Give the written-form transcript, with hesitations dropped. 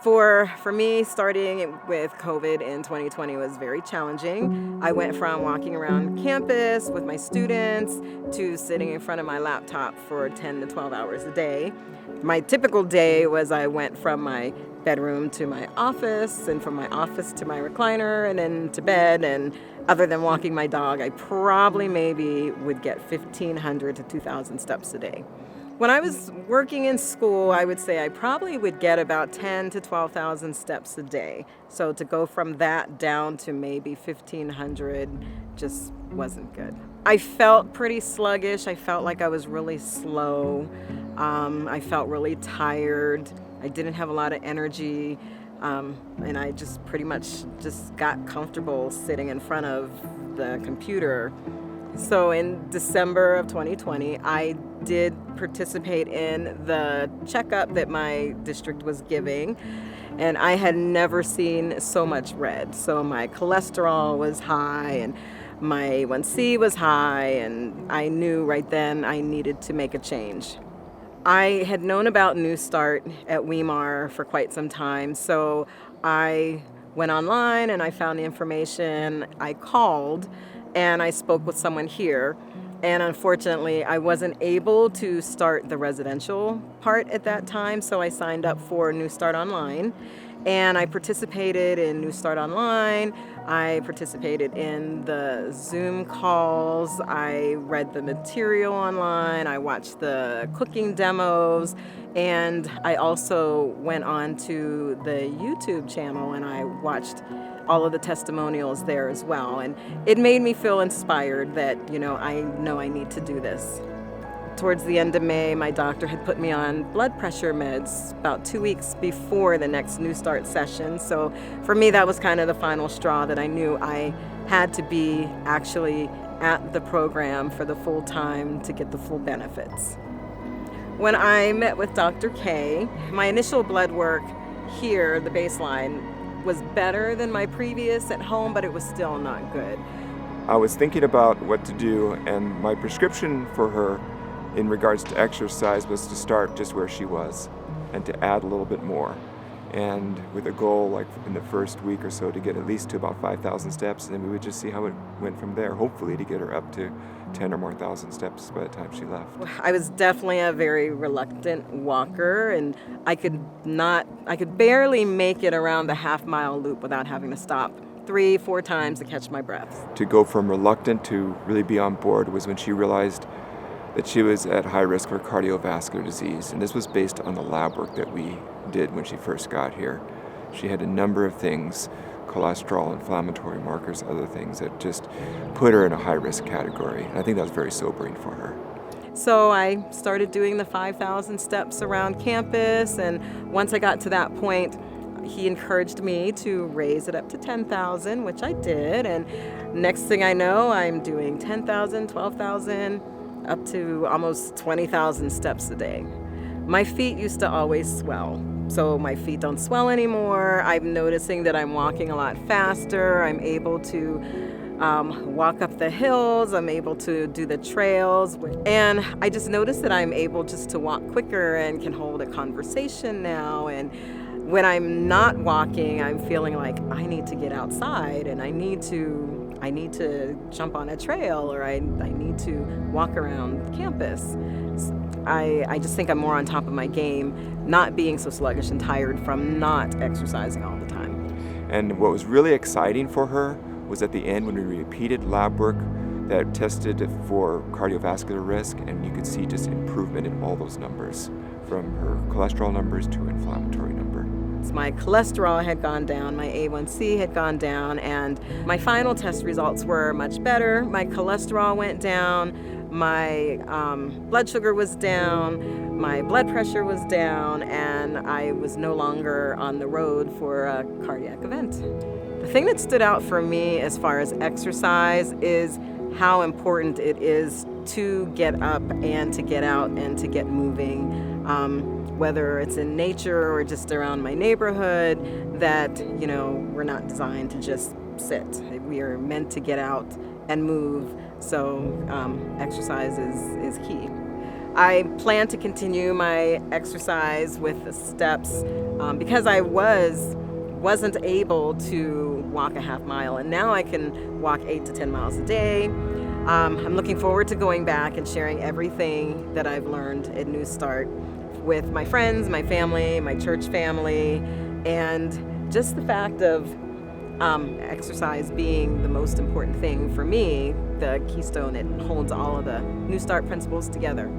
For me, starting with COVID in 2020 was very challenging. I went from walking around campus with my students to sitting in front of my laptop for 10 to 12 hours a day. My typical day was I went from my bedroom to my office, and from my office to my recliner, and then to bed. And other than walking my dog, I probably maybe would get 1,500 to 2,000 steps a day. When I was working in school, I would say I probably would get about 10 to 12,000 steps a day. So to go from that down to maybe 1,500 just wasn't good. I felt pretty sluggish. I felt like I was really slow. I felt really tired. I didn't have a lot of energy. And I just pretty much just got comfortable sitting in front of the computer. So in December of 2020, I did participate in the checkup that my district was giving, and I had never seen so much red. So my cholesterol was high and my A1C was high, and I knew right then I needed to make a change. I had known about NEWSTART at Weimar for quite some time, so I went online and I found the information. I called and I spoke with someone here, and unfortunately I wasn't able to start the residential part at that time, so I signed up for NEWSTART Online, and I participated in NEWSTART Online. I participated in the Zoom calls. I read the material online. I watched the cooking demos, and I also went on to the YouTube channel and I watched all of the testimonials there as well. And it made me feel inspired that, I know I need to do this. Towards the end of May, my doctor had put me on blood pressure meds about 2 weeks before the next NEWSTART session. So for me, that was kind of the final straw that I knew I had to be actually at the program for the full time to get the full benefits. When I met with Dr. K, my initial blood work here, the baseline, was better than my previous at home, but it was still not good. I was thinking about what to do, and my prescription for her in regards to exercise was to start just where she was and to add a little bit more, and with a goal like in the first week or so to get at least to about 5,000 steps, and then we would just see how it went from there, hopefully to get her up to 10 or more thousand steps by the time she left. I was definitely a very reluctant walker, and I could barely make it around the half-mile loop without having to stop 3-4 times to catch my breath. To go from reluctant to really be on board was when she realized that she was at high risk for cardiovascular disease, and this was based on the lab work that we did when she first got here. She had a number of things, cholesterol, inflammatory markers, other things that just put her in a high-risk category. And I think that was very sobering for her. So I started doing the 5,000 steps around campus, and once I got to that point, he encouraged me to raise it up to 10,000, which I did, and next thing I know, I'm doing 10,000, 12,000, up to almost 20,000 steps a day. My feet used to always swell, so my feet don't swell anymore. I'm noticing that I'm walking a lot faster. I'm able to walk up the hills. I'm able to do the trails. And I just noticed that I'm able just to walk quicker and can hold a conversation now. And when I'm not walking, I'm feeling like I need to get outside and I need to jump on a trail, or I need to walk around campus. I just think I'm more on top of my game, not being so sluggish and tired from not exercising all the time. And what was really exciting for her was at the end when we repeated lab work that tested for cardiovascular risk, and you could see just improvement in all those numbers, from her cholesterol numbers to her inflammatory number. My cholesterol had gone down, my A1C had gone down, and my final test results were much better. My cholesterol went down, my blood sugar was down, my blood pressure was down, and I was no longer on the road for a cardiac event. The thing that stood out for me as far as exercise is how important it is to get up and to get out and to get moving. Whether it's in nature or just around my neighborhood, that, we're not designed to just sit. We are meant to get out and move, so exercise is key. I plan to continue my exercise with the steps because I wasn't able to walk a half mile, and now I can walk 8 to 10 miles a day. I'm looking forward to going back and sharing everything that I've learned at NEWSTART with my friends, my family, my church family, and just the fact of exercise being the most important thing for me, the keystone that holds all of the NEWSTART principles together.